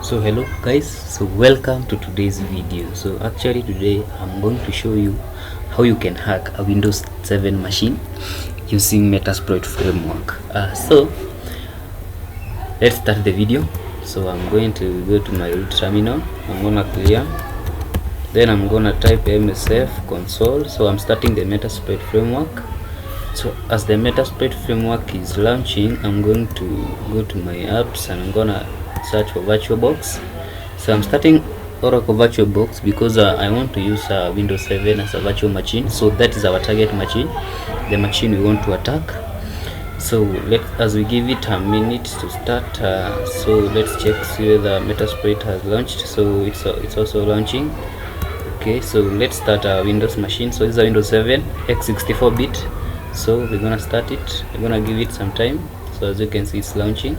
So hello guys, so welcome to today's video. So actually today I'm going to show you how you can hack a Windows 7 machine using Metasploit framework. So let's start the video. So I'm going to go to my root terminal. I'm gonna clear, then I'm gonna type msf console. So I'm starting the Metasploit framework. So as the Metasploit framework is launching, I'm going to go to my apps and I'm gonna search for VirtualBox. So I'm starting Oracle VirtualBox because I want to use Windows 7 as a virtual machine. So that is our target machine, the machine we want to attack. So as we give it a minute to start, so let's check see whether Metasploit has launched. So it's also launching. Okay, so let's start our Windows machine. So this is a Windows 7 x64-bit. So we're gonna start it. We're gonna give it some time. So as you can see, it's launching.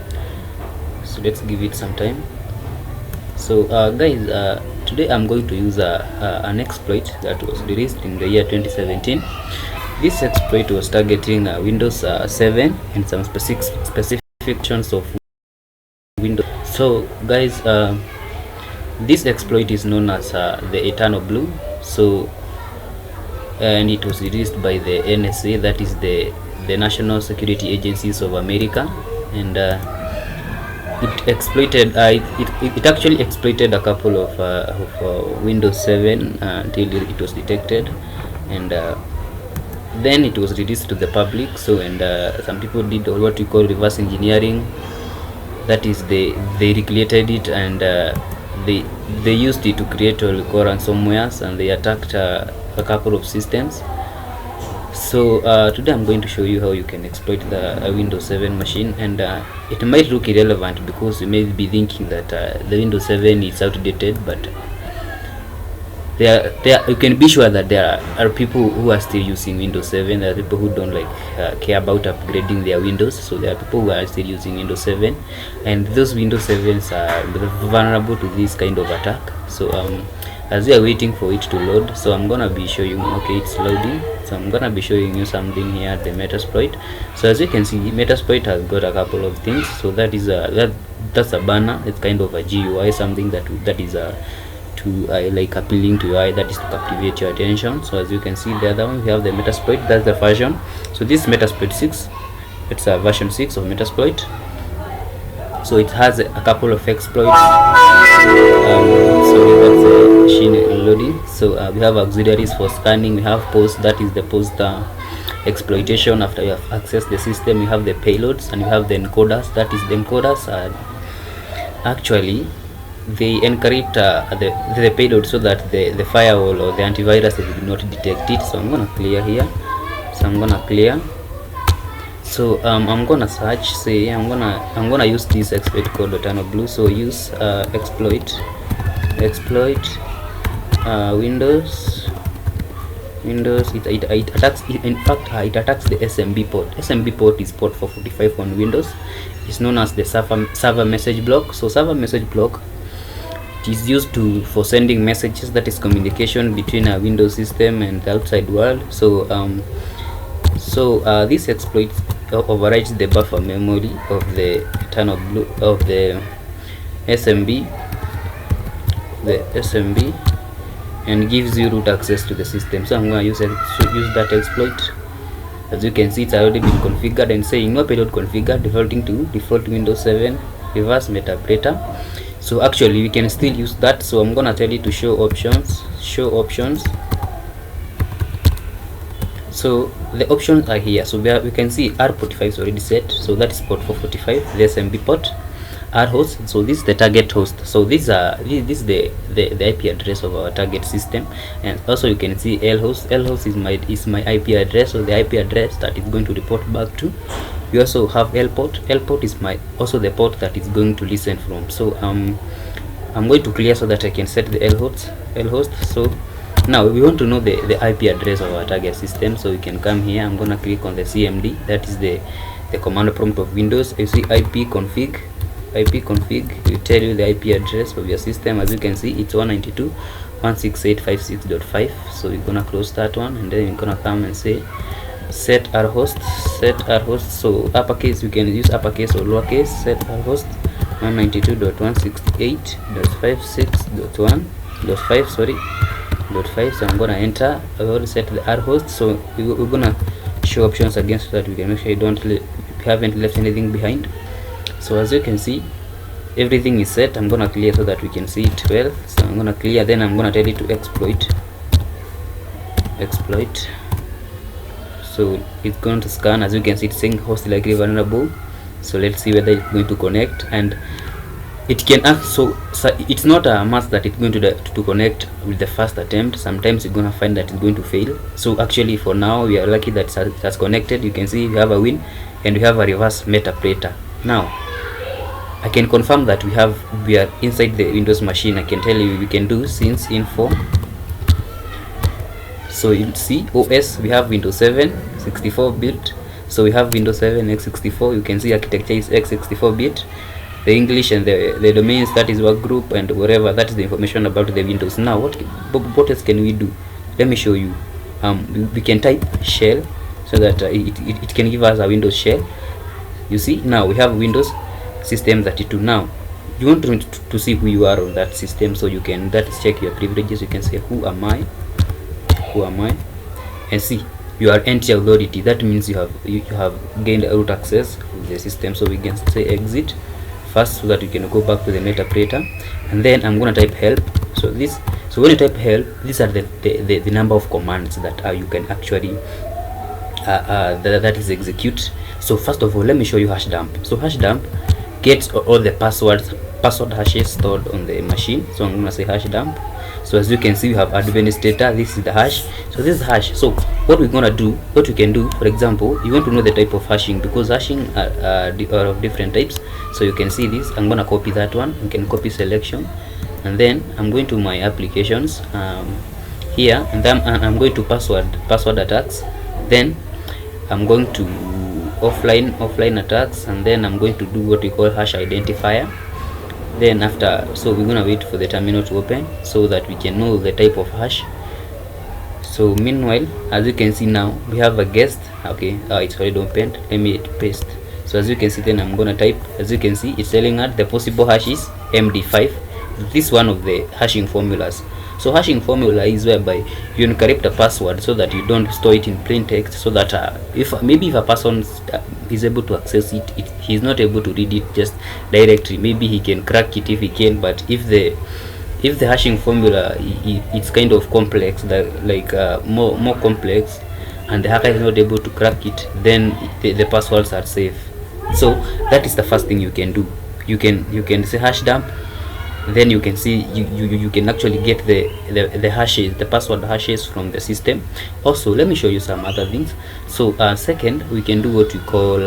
So let's give it some time. So guys, today I'm going to use an exploit that was released in the year 2017. This exploit was targeting Windows 7 and some specific functions of Windows. So guys, this exploit is known as the Eternalblue. So and it was released by the NSA, that is the National Security Agencies of America, and it exploited it actually exploited a couple of Windows 7 until it was detected, and then it was released to the public. So and some people did what we call reverse engineering, that is they recreated it, and they used it to create what we call ransomwares, and they attacked a couple of systems. So today I'm going to show you how you can exploit the Windows 7 machine, and it might look irrelevant because you may be thinking that the Windows 7 is outdated, but you can be sure that there are people who are still using Windows 7. There are people who don't care about upgrading their Windows. So there are people who are still using Windows 7, and those Windows 7s are vulnerable to this kind of attack. So as we are waiting for it to load, so I'm gonna be showing, okay, it's loading. So I'm gonna be showing you something here at the Metasploit. So as you can see, Metasploit has got a couple of things. So that is that's a banner. It's kind of a GUI, something that is like appealing to your eye, that is to captivate your attention. So as you can see, the other one we have the Metasploit, that's the version. So this Metasploit 6, it's a version 6 of Metasploit. So it has a couple of exploits. Sorry, that's a machine loading. So we have auxiliaries for scanning. We have post, that is the post exploitation after you have accessed the system. We have the payloads, and we have the encoders, that is the encoders actually they encrypt the payload so that the firewall or the antivirus will not detect it. So I'm gonna clear here. So I'm gonna clear. So I'm gonna search, say I'm gonna use this exploit called Eternalblue. So use exploit Windows. It attacks, in fact it attacks the SMB port. SMB port is port 445 on Windows. It's known as the server message block. So server message block is used for sending messages, that is communication between a Windows system and the outside world. So this exploit overrides the buffer memory of the Eternalblue, of the SMB, and gives you root access to the system. So I'm going to use that exploit. As you can see, it's already been configured and saying no payload configured, defaulting to default Windows 7 reverse metadata. So actually we can still use that. So I'm gonna tell you to show options. So the options are here. So we can see R45 is already set, so that is port 445, the SMB port. R host, so this is the target host. So this is the IP address of our target system, and also you can see L host. L host is my IP address, so the IP address that is going to report back to. We also have L port. L port is also the port that is going to listen from. So I'm going to clear so that I can set the L host. So now we want to know the IP address of our target system. So we can come here. I'm gonna click on the CMD, that is the command prompt of Windows. You see IP config will tell you the IP address of your system. As you can see, it's 192.168.56.5. so we're gonna close that one, and then we're gonna come and say set our host. So uppercase, you can use uppercase or lowercase. Set our host. 192.168.56.1.5, sorry, .5. So I'm gonna enter. I already set the R host, so we're gonna show options again so that we can make sure you haven't left anything behind. So as you can see, everything is set. I'm gonna clear so that we can see it well. So I'm gonna clear, then I'm gonna tell it to exploit. So it's going to scan. As you can see, it's saying host likely vulnerable. So let's see whether it's going to connect, and it can act. So it's not a must that it's going to connect with the first attempt. Sometimes you're going to find that it's going to fail. So actually for now we are lucky that it has connected. You can see we have a win and we have a reverse Metasploit. Now I can confirm that we are inside the Windows machine. I can tell you we can do since info. So you see OS, we have Windows 7 64-bit. So we have Windows 7 x64. You can see architecture is x64-bit. The English and the domains, that is work group and whatever, that is the information about the Windows. Now what else can we do? Let me show you. We can type shell so that it can give us a Windows shell. You see, now we have Windows system 32. Now you want to see who you are on that system, so you can check your privileges. You can say who am I, and see you are entity authority. That means you have gained root access to the system. So we can say exit first so that you can go back to the Metasploit, and then I'm going to type help. So when you type help, these are the number of commands that you can actually that is execute. So first of all, let me show you hash dump. So hash dump gets all the password hashes stored on the machine. So I'm going to say hash dump. So as you can see, we have advanced data. This is the hash. So this is hash. So what we can do, for example, you want to know the type of hashing, because hashing are of different types. So you can see this. I'm gonna copy that one. You can copy selection, and then I'm going to my applications here, and then I'm going to password attacks. Then I'm going to offline attacks, and then I'm going to do what we call hash identifier. Then after, so we're gonna wait for the terminal to open so that we can know the type of hash. So meanwhile, as you can see, now we have a guest. Okay, it's already opened. Let me paste. So as you can see, then I'm gonna type. As you can see, it's telling us the possible hash is MD5. This is one of the hashing formulas. So hashing formula is whereby you encrypt a password so that you don't store it in plain text, so that if a person is able to access it, he's not able to read it just directly. Maybe he can crack it if he can, but if the hashing formula it's kind of complex, more complex, and the hacker is not able to crack it, then the passwords are safe. So that is the first thing you can do. You can say hash dump. Then you can see you can actually get the hashes, the password hashes from the system. Also, let me show you some other things. So second, we can do what we call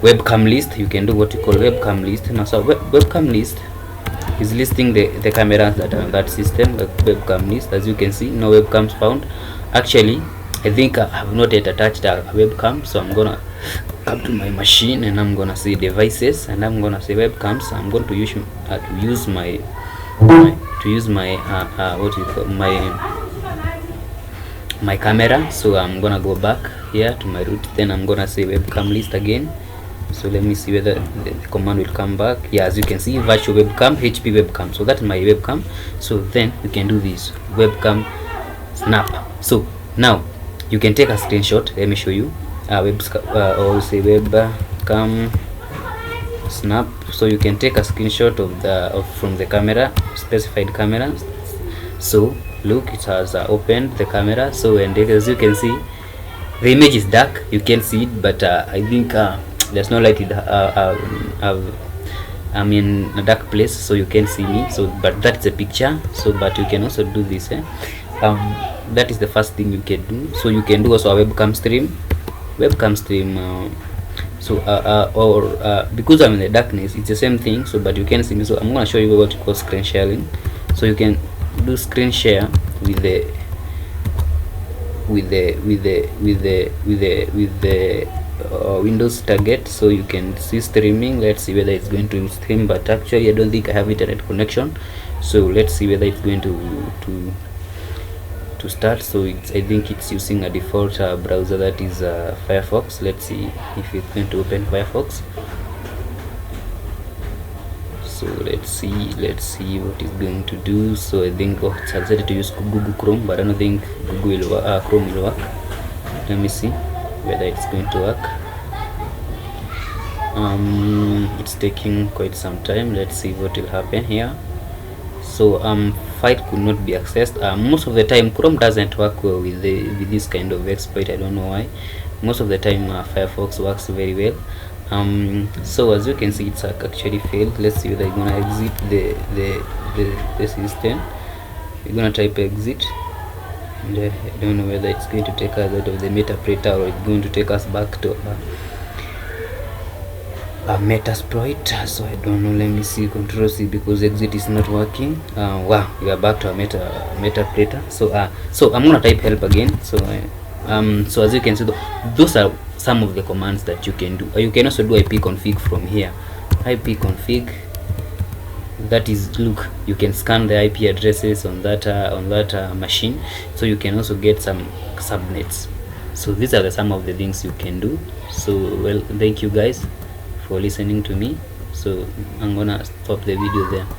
webcam list. You can do what we call webcam list. Now, so webcam list is listing the cameras that are on that system. Webcam list, as you can see, no webcams found. Actually, I think I have not yet attached a webcam, so I'm gonna come to my machine and I'm gonna say devices, and I'm gonna say webcams. I'm going to use my what you call my camera. So I'm gonna go back here to my root, then I'm gonna say webcam list again. So let me see whether the command will come back. Yeah, as you can see, virtual webcam, HP webcam. So that's my webcam. So then we can do this webcam snap. So now you can take a screenshot. Let me show you. Or say webcam snap. So you can take a screenshot from the camera, specified camera. So look, it has opened the camera. So, and as you can see, the image is dark, you can see it, but I think there's no light. I'm in a dark place, so you can see me. So but that's a picture. So but you can also do this. That is the first thing you can do. So you can do also a webcam stream. Because I'm in the darkness, it's the same thing. So but you can see me. So I'm going to show you what you call screen sharing. So you can do screen share with the Windows target. So you can see streaming. Let's see whether it's going to stream, but actually I don't think I have internet connection. So let's see whether it's going to start. So I think it's using a default browser, that is Firefox. Let's see if it's going to open Firefox. So let's see what it's going to do. So I think it's decided to use Google Chrome, but I don't think Chrome will work. Let me see whether it's going to work. It's taking quite some time. Let's see what will happen here. So file could not be accessed. Most of the time Chrome doesn't work well with this kind of exploit. I don't know why. Most of the time Firefox works very well. So as you can see, it's actually failed. Let's see whether I'm gonna exit the system. We're gonna type exit, and I don't know whether it's going to take us out of the Metasploit or it's going to take us back to a Metasploit. So I don't know. Let me see. Control C, because exit is not working. Wow, we are back to a Metasploit. So I'm gonna type help again. So so as you can see, those are some of the commands that you can do. You can also do ipconfig from here. Ipconfig, that is, look, you can scan the IP addresses on that machine, so you can also get some subnets. So these are some of the things you can do. So well, thank you guys for listening to me. So I'm gonna stop the video there.